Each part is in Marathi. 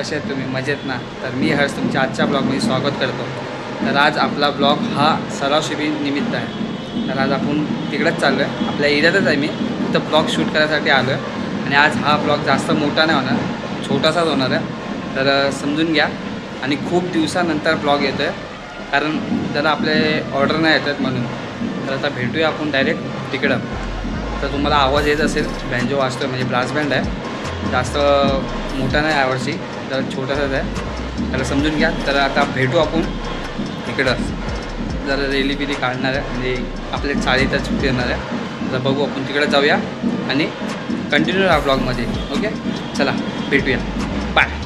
कसे आहेत तुम्ही? मजेत ना? तर मी हर्ष तुमच्या आजच्या ब्लॉगमध्ये स्वागत करतो. तर आज आपला ब्लॉग हा सराव शिबिर निमित्त आहे. तर आज आपण तिकडेच चाललो आहे, आपल्या एरियातच आहे. मी तिथं ब्लॉग शूट करायसाठी आलो आहे आणि आज हा ब्लॉग जास्त मोठा नाही होणार, छोटासाच होणार आहे. तर समजून घ्या. आणि खूप दिवसानंतर ब्लॉग येतो आहे कारण जरा आपले ऑर्डर नाही येतात म्हणून. तर आता भेटूया आपण डायरेक्ट तिकडं. तर तुम्हाला आवाज येत असेल, बँजो वाजतो म्हणजे ब्रास बँड आहे. जास्त मोठा नाही यावर्षी, तर छोटासाच आहे. त्याला समजून घ्या. तर आता भेटू आपण इकडं. जरा रेली बिली काढणार आहे म्हणजे आपल्या चाळीतच सुट्टी येणार आहे. तर बघू आपण तिकडं जाऊया आणि कंटिन्यू राहा ब्लॉगमध्ये. ओके, चला भेटूया. बाय.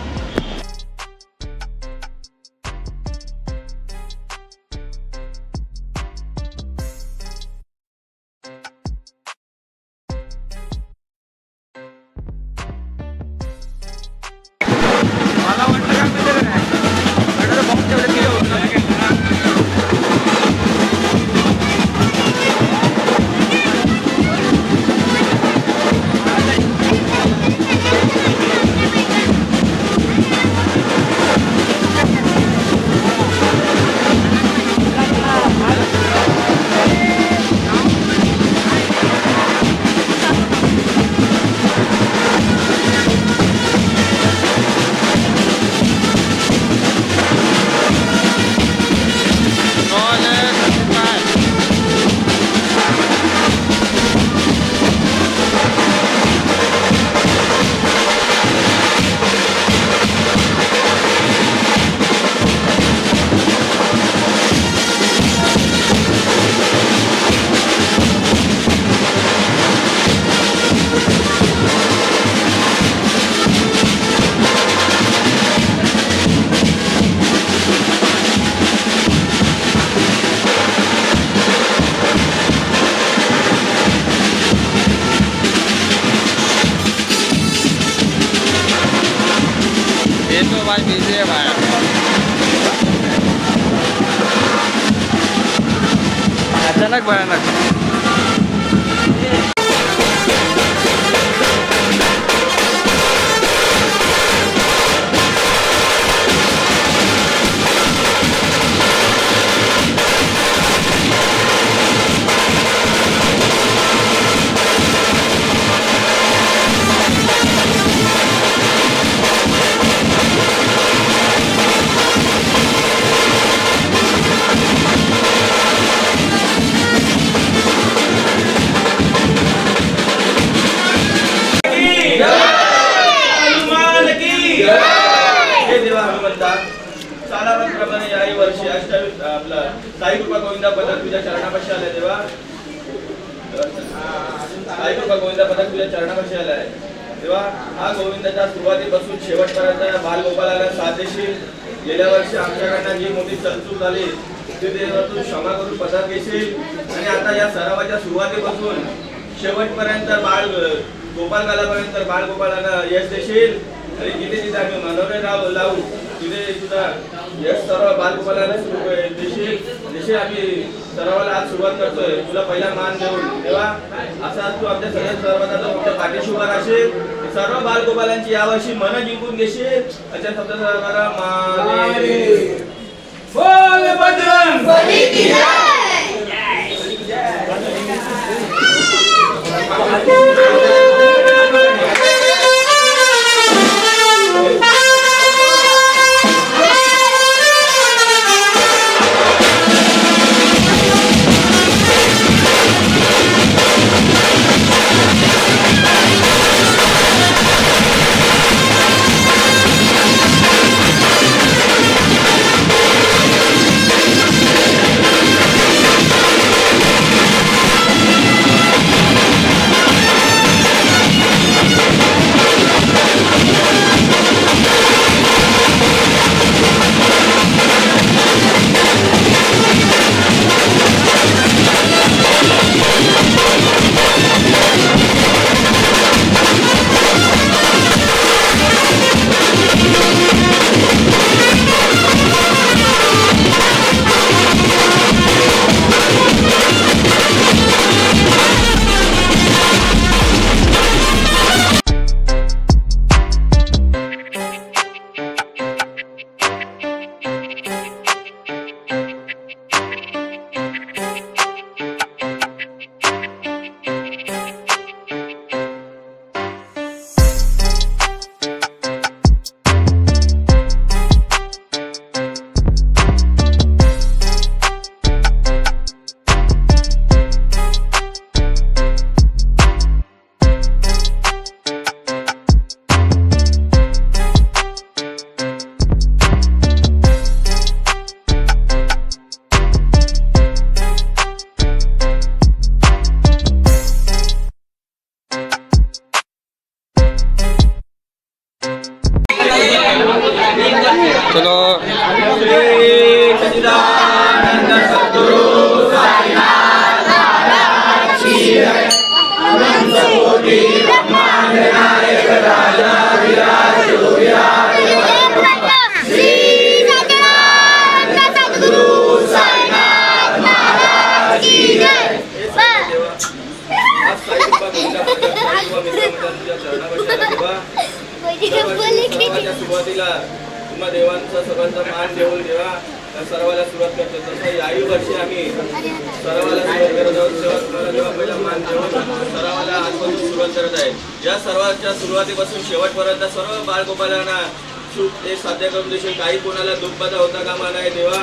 अचानक भयानक. सालाप्रमाणे याही वर्षी आपला साई कृपा गोविंदा पदक तुझ्या चरणापाशी आलाय. तेव्हा साई कृपा गोविंदा पदक तुझ्या चरणापाशी आलाय. तेव्हा हा गोविंदाच्या सुरुवातीपासून शेवटपर्यंत बालगोपालाला साथ देशील. गेल्या वर्षी आमच्याकडनं जी मोठी चलचूक झाली ती तू क्षमा करून पदक घेशील. आणि आता या सरावाच्या सुरुवातीपासून शेवटपर्यंत बाळ गोपाल कालापर्यंत बाळगोपालाला यश देशील. आणि जिथे जिथे आम्ही मनोरे लावू तिथे सुद्धा यश सर्व बालगोपालाला देशील. जसे आम्ही सरावाला आज सुरुवात करतोय तुला पहिला मान देऊन. तेव्हा असा तू आमच्या सर्वांना तुमच्या पाठीशी उभा राहशील. सर्व बालगोपालांची यावर्षी मन जिंकून घेशील. अशा शब्द सर्वांना माने बोल बजरंग बली की देवा सर्वाला सुरुवात करतो. तसं याही वर्षी आम्ही सर्वाला सुरुवात करत आहोत. तेव्हा पहिला मान देऊन सर्वाला आजपासून सुरुवात करत आहे. या सर्वांच्या सुरुवातीपासून शेवटपर्यंत सर्व बाळगोपालांना सुख ते साध्य करून देशील. काही कोणाला दुःखबाधा होता कामा नाही देवा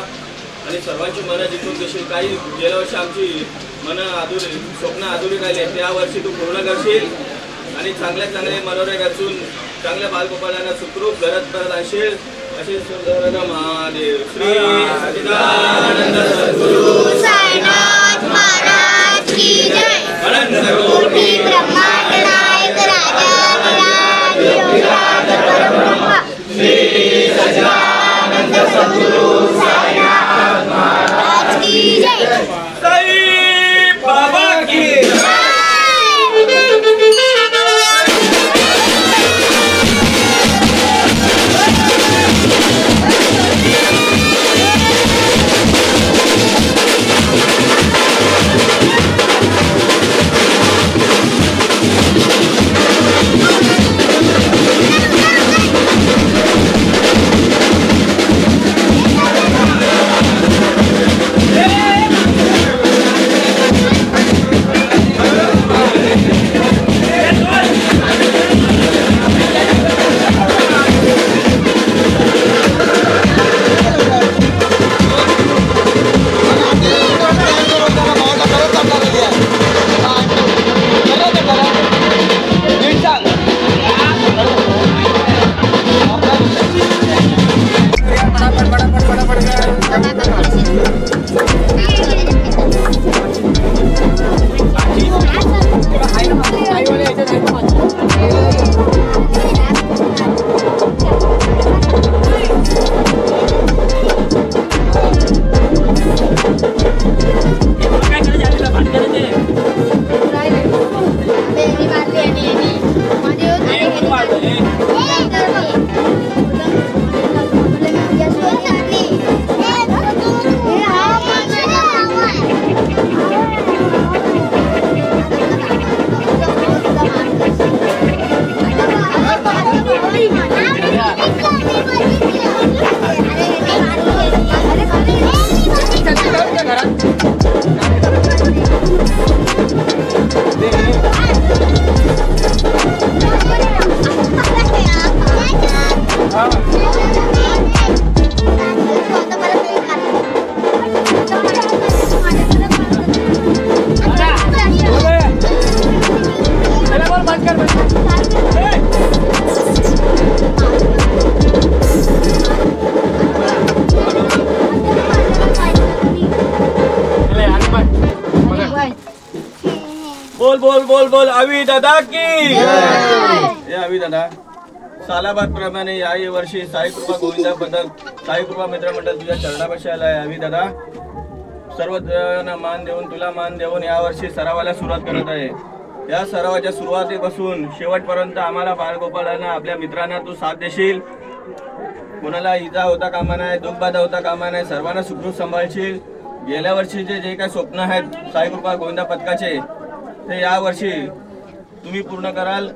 आणि सर्वांची मनं जिंकून देशील. काही गेल्या वर्षी आमची मनं अधुरी स्वप्न अधुरी राहिले त्या वर्षी तू पूर्ण करशील आणि चांगले मनोरे रचून चांगल्या बालगोपालांना सुखरूप करत आणशील असे सुंदर महादेव. श्री सच्चिदानंद सद्गुरु साईनाथ महाराज की जय. अनंत कोटी ब्रह्मांड नायक राजा योगीराज परब्रह्म श्री सच्चिदानंद सद्गुरु साईनाथ महाराज की जय. साई बाबा की बोल अवी दादा की जय. अवी दादा सालाबाद प्रमाणे याही वर्षी साई कृपा गोविंदा पदक साई कृपा मित्र मंडळ तुझ्या चरणापाशी आला आहे. अवी दादा सर्व जणांना मान देऊन तुला मान देऊन यावर्षी सरावाला सुरुवात करत आहे. या सरावाच्या सुरुवातीपासून शेवटपर्यंत आम्हाला बाळगोपालांना आपल्या मित्रांना तू साथ देशील. कोणाला इजा होता कामा नाही दुःखबाधा होता कामा नाही सर्वांना सुखरूप सांभाळशील. गेल्या वर्षीचे जे काही स्वप्न आहेत साई कृपा गोविंदा पदकाचे ते या वर्षी तुम्ही पूर्ण कराल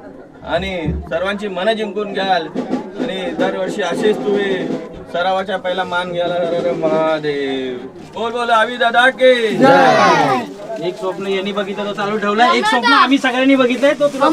आणि सर्वांची मनं जिंकून घ्याल आणि दरवर्षी असेच तुम्ही सरावाच्या पहिला मान घ्यायला. महादेव बोल अवी दादा के एक स्वप्न यांनी बघितलं तो चालू ठेवला. एक स्वप्न आम्ही सगळ्यांनी बघितलंय तो तुला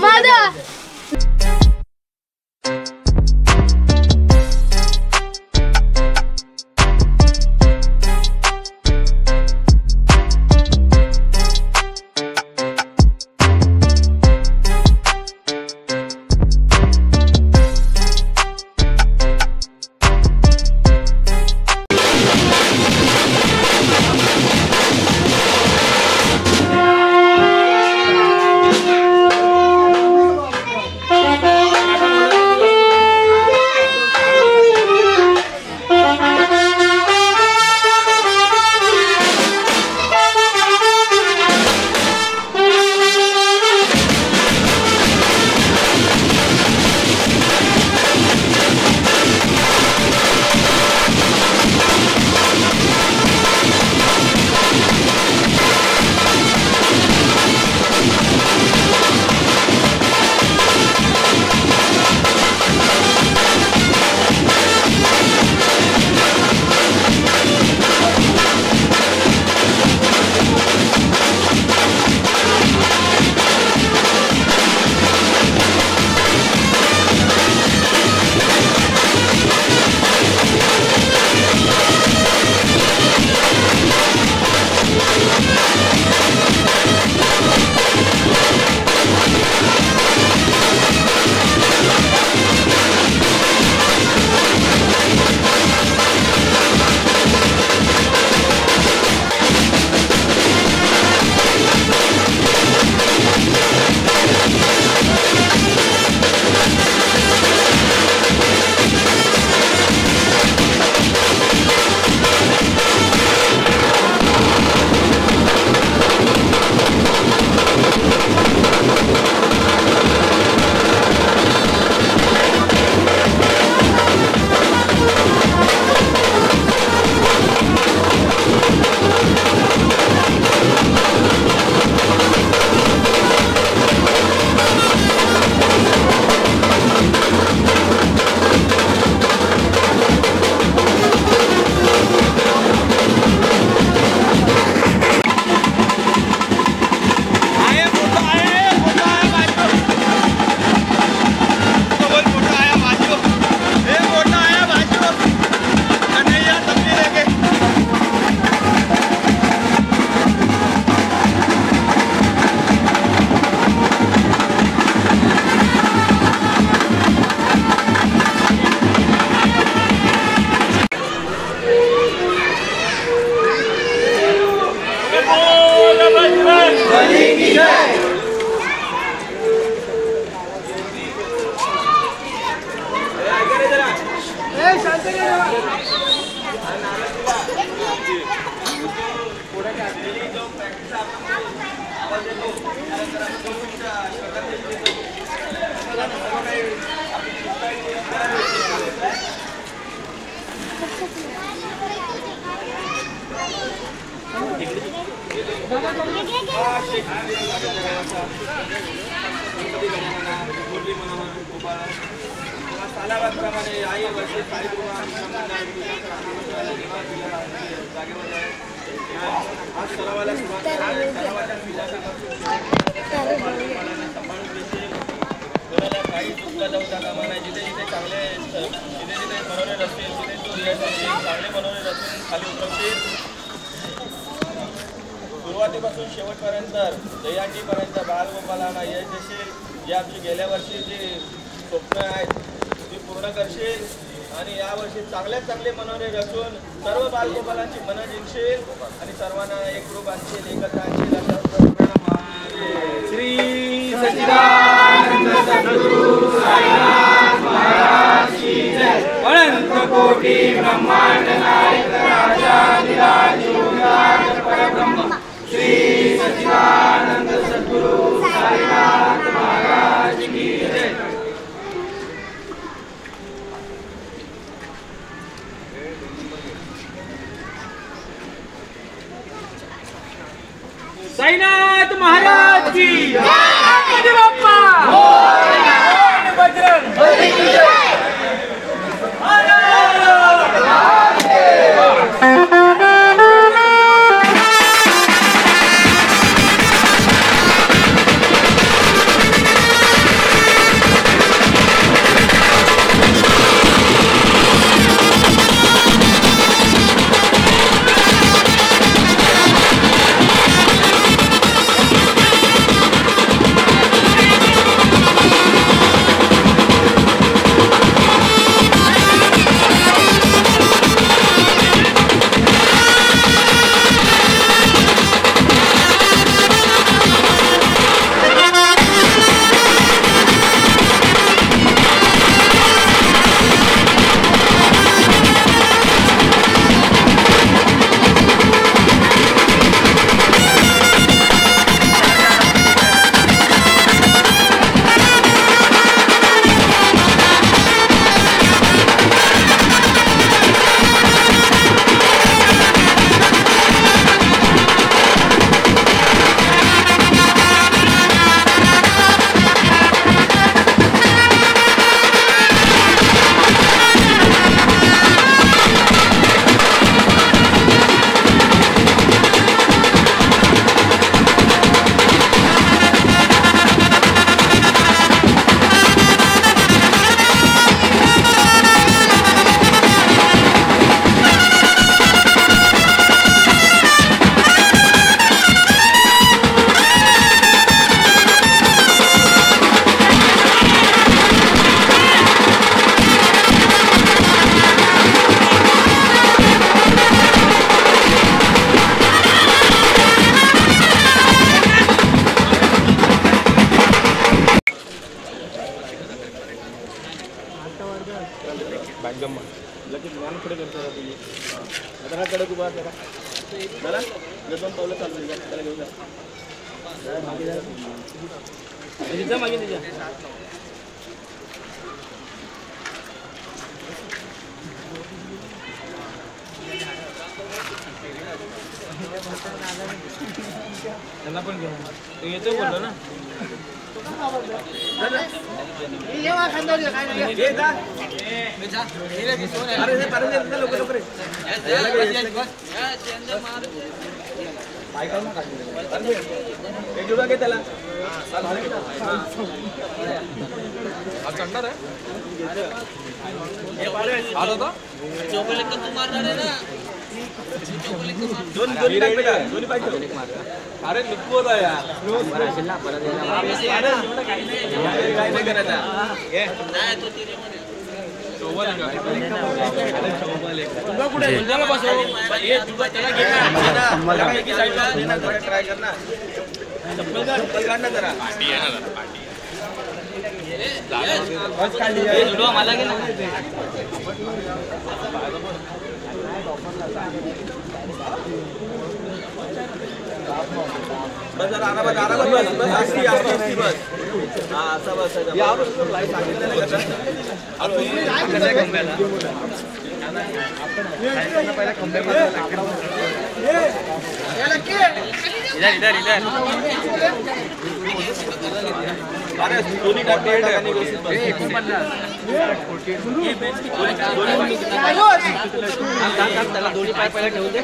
सालाबादप्रमाणे आई वर्षे आज सरावाला सुरुवात सरावाच्या सांभाळून देशील कोणाला काही चुकता जाऊ टाका म्हणा जिथे जिथे चांगले जिथे जिथे बनवले असतील तिथे तू यश असतील चांगले बनवले असतील खाली उतरवतील सुरुवातीपासून शेवटपर्यंत दहीहंडीपर्यंत बालगोपालांना यश देशील जे आमची गेल्या वर्षी जी स्वप्न आहेत ती पूर्ण करशील आणि यावर्षी चांगल्यात चांगले मनोरे रचून सर्व बालगोपालांची मनं जिंकशील आणि सर्वांना एक ग्रुप आणशील एकत्र आणशील अशा श्री सच्चिदानंद सद्गुरु साईनाथ महाराज की जय अनंत कोटी ब्रह्मांड नायक राजाधिराज योगीराज परब्रह्म श्री सच्चिदानंद सद्गुरु साईनाथ महाराज की जय। साईनाथ महाराज की गणपती बाप्पा बजरंग बली की जय। त्यांना पण घेऊन येतो बोललो ना त्याला अरे लिखवत आहे ट्राय करना चप्पल काढ ना जरा. मला गेला बस जरा आरामात बस बस असती बस. हा असा बसायचा. सांगितलं कसं अरे दोन्ही टाकले त्याला दोन्ही पाय पहिला ठेवून दे.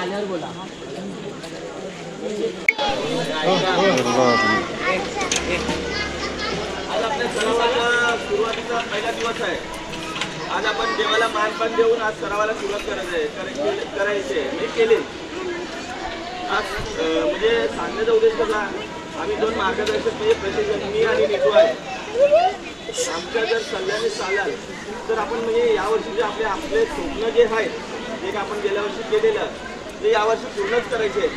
आल्यावर बोला. आज आपल्या सरावाला सुरुवातीचा पहिला दिवस आहे. आज आपण देवाला मानपान देऊन आज सरावाला सुरुवात करायचे मी केले. आज म्हणजे सांगण्याचा उद्देश कसा, आम्ही दोन मार्गदर्शक म्हणजे प्रशिक्षक मी आणि नितू आहे. आमच्या जर सल्ल्याने चालाल तर आपण म्हणजे यावर्षी जे आपले स्वप्न जे आहेत जे आपण गेल्या वर्षी केलेलं ते यावर्षी पूर्णच करायचे.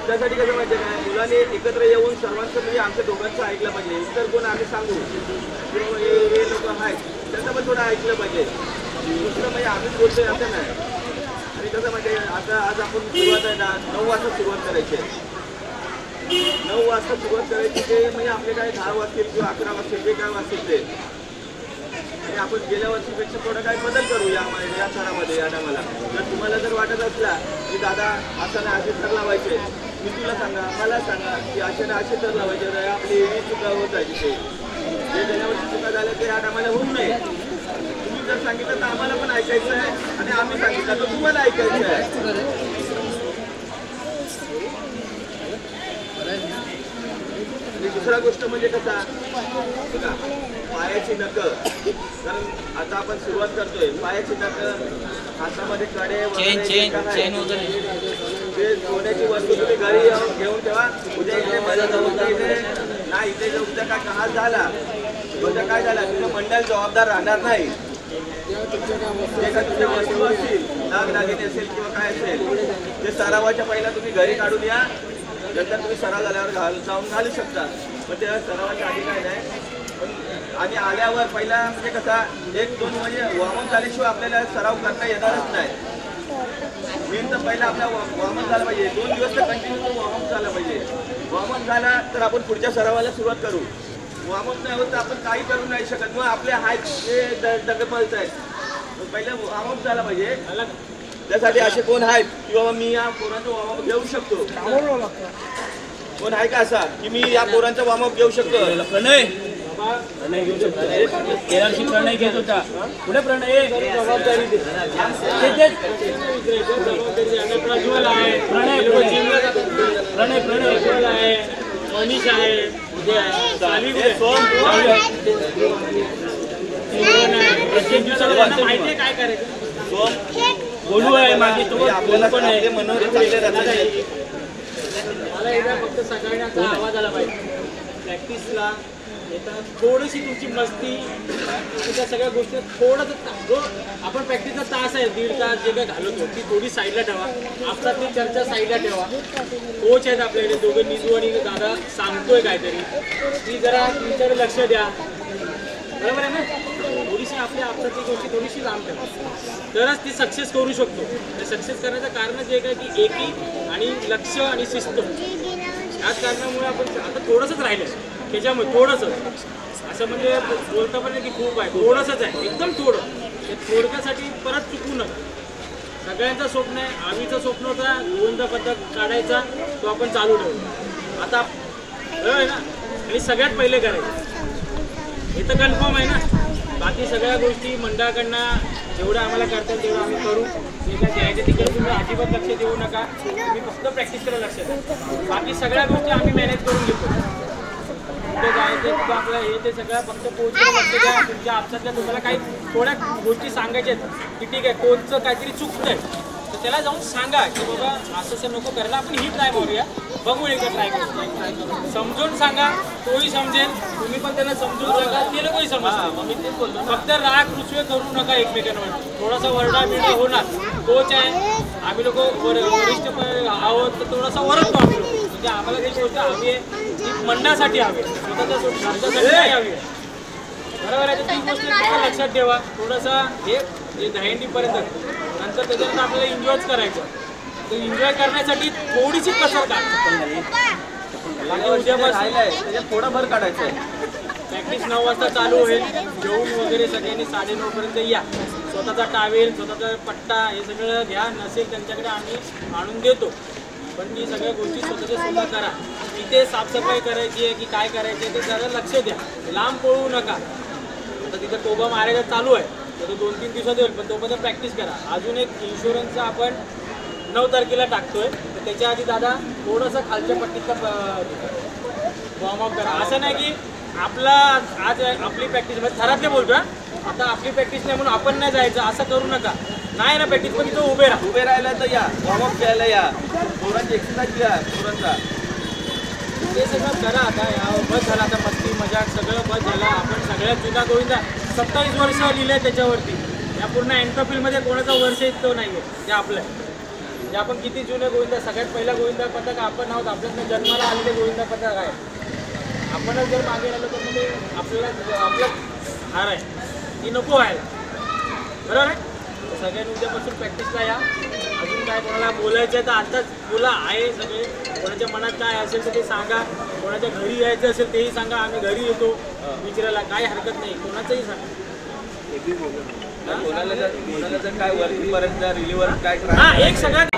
त्यासाठी कसं माहिती काय, मुलांनी एकत्र येऊन सर्वांचं म्हणजे आमच्या दोघांचं ऐकलं पाहिजे. इतर कोण आम्ही सांगू किंवा हे लोक आहेत त्यांचं पण थोडं ऐकलं पाहिजे. दुसरं म्हणजे आम्हीच बोलतोय असं नाही. आणि कसं म्हणजे आता आज आपण सुरुवात आहे ना 9 वाजता सुरुवात करायची. 9 वाजता सुरुवात करायची ते म्हणजे आपले काय 10 वाजतील किंवा 11 वाजतील जे काय वाजतील ते. आणि आपण गेल्या वर्षीपेक्षा थोडा काय बदल करू या सणामध्ये या टायमाला. जर तुम्हाला जर वाटत असला की दादा असं नाही असे तर लावायचे, मी तुला सांगा मला सांगा की असे ना असे तर लावायचे, तर आपली ही चुका होत आहे तिथे. जे गेल्या वर्षी चुका झाल्या ते या टायमाला होऊ नये. तुम्ही जर सांगितलं तर आम्हाला पण ऐकायचं आहे आणि आम्ही सांगितलं तर तुम्हाला ऐकायचं आहे. आणि दुसरा गोष्ट म्हणजे कसा बघा, पायाची नखं. कारण आता आपण सुरुवात करतोय, पायाची नखं, हातामध्ये कडे जे सोन्याची वस्तू तुम्ही घरी घेऊन ठेवा. उद्या इथे माझा जबाबदार इथे नाही, इथे जर उद्या काय हात झाला उद्या काय झाला तुझं मंडळ जबाबदार राहणार नाही. जे काय तुमच्या वस्तू असतील दागदागिने असेल किंवा काय असेल ते सरावाच्या पहिला तुम्ही घरी काढून या. नंतर तुम्ही सराव झाल्यावर जाऊन घालू शकता. पण त्या सरावाच्या आधी काय नाही. पण आणि आल्यावर पहिला म्हणजे कसा 1-2 म्हणजे वॉर्मअप झाल्याशिवाय आपल्याला सराव करता येणारच नाही. मेन तर पहिला आपला वॉर्मअप झाला पाहिजे. 2 दिवस तर कंटिन्यू वॉर्मअप झाला पाहिजे. वॉर्मअप झाला तर आपण पुढच्या सरावाला सुरुवात करू. वॉर्मअप नाही होत तर आपण काही करू नाही शकत. मग आपले हात जे दगपळत आहेत पहिला वॉर्मअप झाला पाहिजे. त्यासाठी असे कोण आहेत किंवा मी या पोरांचं वॉर्मअप घेऊ शकतो. कोण आहे का असा की मी या पोरांचा वॉर्मअप घेऊ शकतो? प्रणय घेऊ शकतो. गेल्या वर्षी प्रणय घेत होता. पुढे प्रणय जबाबदारी दे. प्रज्वल आहे, प्रणय प्रज्वल आहे, मनीष आहे, प्रत्येक दिवसाला माहिती आहे काय करायचं. बोलू आहे मागे तो आपल्याला पण आहे. मनोरंजन चांगले राहतात. मला एकदा फक्त सगळ्यांना आवाज आला पाहिजे. प्रॅक्टिसला येतात थोडीशी तुमची मस्ती त्या सगळ्या गोष्टी थोडंसं जो आपण प्रॅक्टिसचा तास आहे 1.5 तास जे काय घालवतो ती थोडी साईडला ठेवा. आपसातली चर्चा साईडला ठेवा. कोच आहेत आपल्याकडे दोघं, निजू आणि दादा सांगतोय काहीतरी ती जरा तुमच्याकडे लक्ष द्या. बरोबर आहे ना? थोडीशी आपल्या आपसातली गोष्टी थोडीशी लांब ठेवा तरच ती सक्सेस करू शकतो. सक्सेस करण्याचं कारण जे काय की एकी आणि लक्ष आणि शिस्त याच कारणामुळे आपण आता थोडंसंच राहिलं त्याच्यामुळे थोडंसं असं म्हणजे बोलता पण की खूप आहे थोडंसंच आहे एकदम थोडं. ते थोडक्यासाठी परत चुकू नका. सगळ्यांचं स्वप्न आहे. आम्हीचं स्वप्न होता गोविंदा पदक काढायचा तो आपण चालू ठेवू आता बरोबर आहे ना. आणि सगळ्यात पहिले करायचं हे तर कन्फर्म आहे ना. बाकी सगळ्या गोष्टी मंडळाकडनं जेवढं आम्हाला करतात तेवढं आम्ही करू. जे काय द्यायचं तिकडे तुम्ही अजिबात लक्ष देऊ नका. तुम्ही फक्त प्रॅक्टिसकडे लक्ष द्या. बाकी सगळ्या गोष्टी आम्ही मॅनेज करून घेतो. कुठे जायचं तिथं आपलं हे ते सगळं फक्त कोचकडे लक्ष द्या. तुमच्या आपसातल्या तुम्हाला काही थोड्या गोष्टी सांगायच्या आहेत की ठीक आहे कोचचं काहीतरी चुकतंय तर त्याला जाऊन सांगा की बाबा असं नको करायला आपण ही ट्राय करूया बघू एकदा ट्राय करू. समजून सांगा तोही समजेल. तुम्ही पण त्यांना समजून सांगा ते लोकही समजतात. मी तेच बोलतो फक्त राग रुसवे करू नका एकमेकांवर. थोडासा वरडा बिरडा होणार. कोच आहे आम्ही लोक वरिष्ठ आहोत तर थोडासा वरडतो आम्ही लोक. म्हणजे आम्हाला काही गोष्ट हवी आहे ती मंडळासाठी हवी स्वतःसाठी नाही हवी. बरोबर आहे. ती गोष्ट लक्षात ठेवा. थोडंसं हे जे दहीहंडीपर्यंत नंतर त्याच्यानंतर आपल्याला एन्जॉयच करायचं. तर एन्जॉय करण्यासाठी थोडीशी कसर काढायची. उद्यापासून त्याच्यात थोडा भर काढायचा आहे. प्रॅक्टिस 9 वाजता चालू होईल. जेवून वगैरे सगळ्यांनी 9:30 पर्यंत या. स्वतःचा टावेल स्वतःचा पट्टा हे सगळं घ्या. नसेल त्यांच्याकडे आम्ही आणून देतो. पण ती सगळ्या गोष्टी स्वतः करा. इथे साफसफाई करायची आहे की काय करायची आहे ते जरा लक्ष द्या. लांब पळू नका. आता तिथे टोबा मारायचा चालू आहे तर तो 2-3 दिवसात होईल पण तोपर्यंत प्रॅक्टिस करा. अजून एक इन्शुरन्सचा आपण 9 तारखेला टाकतोय तर त्याच्या आधी दादा थोडंसं खालच्या पट्टीचा वॉर्मअप करा. असं नाही की आपला आज आपली प्रॅक्टिस म्हणजे थरातले बोलतो आता आपली प्रॅक्टिस नाही म्हणून आपण नाही जायचं असं करू नका. नाही ना प्रॅक्टिस पण तिथं उभे राहिला तर या वॉर्मअप खेळायला या. पोरांची एक्सरसाइज घ्या पोरांचा. ते सगळं करा. आता बस झाला आता मस्ती मजाक सगळं बस झाला. आपण सगळ्यात जुना गोविंदा 27 वर्ष लिहिले आहे त्याच्यावरती. या पूर्ण एन्ट्रोफिलमध्ये कोणाचं वर्ष इतकं नाही आहे ते आपलं आहे. जे आपण किती जुने गोविंदा सगळ्यात पहिला गोविंदा पथक आपण आहोत. आपल्याला जन्माला आलेले गोविंदा पथक आहे. आपणच जर मागे राहिलो तर म्हणजे आपल्याला आपलं हार आहे ती नको व्हायला. बरोबर आहे. सगळ्यांनी उद्यापासून प्रॅक्टिसला या. अजून काय कोणाला बोलायचं आहे तर आताच बोला आहे सगळे. कोणाच्या मनात काय असेल तर ते सांगा. कोणाच्या घरी यायचं असेल तेही सांगा. आम्ही घरी येतो विचारायला काही हरकत नाही. कोणाचंही सांगा. कोणाला जर काय वरतीपर्यंत रिलीवर काय हा एक सगळ्यात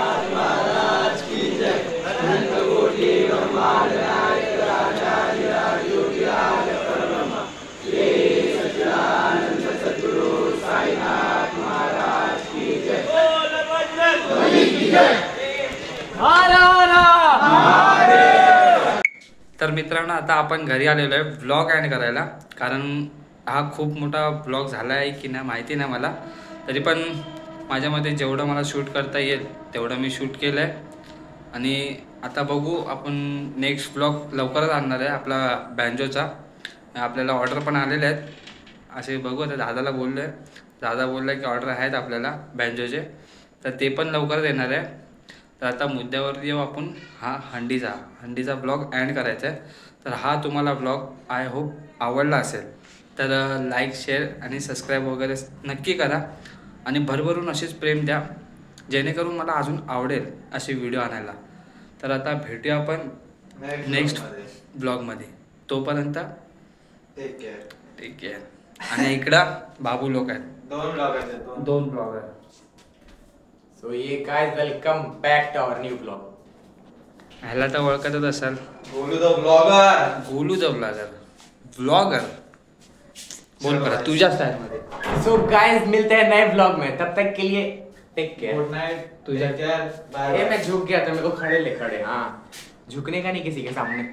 तर मित्रांनो आता आपण घरी आलेलो आहे व्लॉग एंड करायला. कारण हा खूप मोठा व्लॉग झाला आहे की नाही माहिती नाही मला. तरी पण माझ्यामध्ये जेवढं मला शूट करता येईल तेवढं मी शूट केलं आहे. आणि आता बघू आपण नेक्स्ट व्लॉग लवकरच आणणार आहे आपला बँजोचा. आपल्याला ऑर्डर पण आलेले आहेत असे बघू. आता दादाला बोललो आहे. दादा बोलला की ऑर्डर आहेत आपल्याला बँजोचे तर ते पण लवकरच येणार आहे. तर आता मुद्द्यावरती येऊ आपण. हा हंडीचा ब्लॉग एंड करायचा आहे. तर हा तुम्हाला ब्लॉग आय होप आवडला असेल तर लाईक शेअर आणि सबस्क्राईब वगैरे नक्की करा. आणि भरभरून असेच प्रेम द्या जेणेकरून मला अजून आवडेल असे व्हिडिओ आणायला. तर आता भेटूया आपण नेक्स्ट ब्लॉगमध्ये. तोपर्यंत टेक केअर. आणि इकडं बाबू लोक आहेत. 2 ब्लॉग आहेत. So, guys, welcome back to our new vlog. ह्याला तर ओळखतच असाल Golu the blogger. Golu the blogger. बोल बरं तुझ्या स्टाईल मध्ये. सो गाइस मिलते हैं नए ब्लॉग में, तब तक के लिए टेक केयर. Good Knight. तुझ्या ये मैं झुक गया था, मेरे को खड़े ले खड़े. हाँ, झुकने का नहीं किसी के सामने.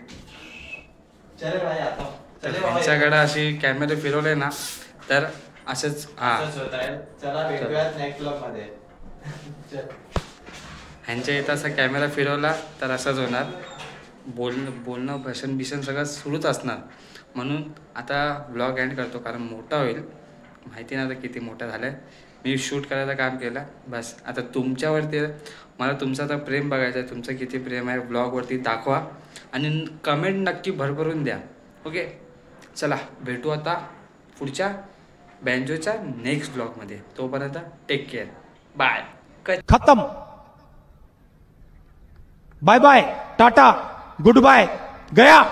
चले भाई आता. तर त्यांच्याकडे अशी कॅमेरे फिरवले ना तर असंच हा चला भेटूयात नेक्स्ट ब्लॉग मध्ये. ह्यांच्या इथं असा कॅमेरा फिरवला तर असंच होणार. बोलणं भाषण बिषण सगळं सुरूच असणार. म्हणून आता ब्लॉग एंड करतो कारण मोठा होईल. माहिती नाही आता किती मोठा झालं आहे. मी शूट करायचं काम केलं बस. आता तुमच्यावरती मला तुमचं आता प्रेम बघायचं आहे. तुमचं किती प्रेम आहे ब्लॉगवरती दाखवा आणि कमेंट नक्की भरभरून द्या. ओके चला भेटू आता पुढच्या बँजोच्या नेक्स्ट ब्लॉगमध्ये. तोपर्यंत टेक केअर. बाय. खत्म. Bye bye, tata, good bye, गया.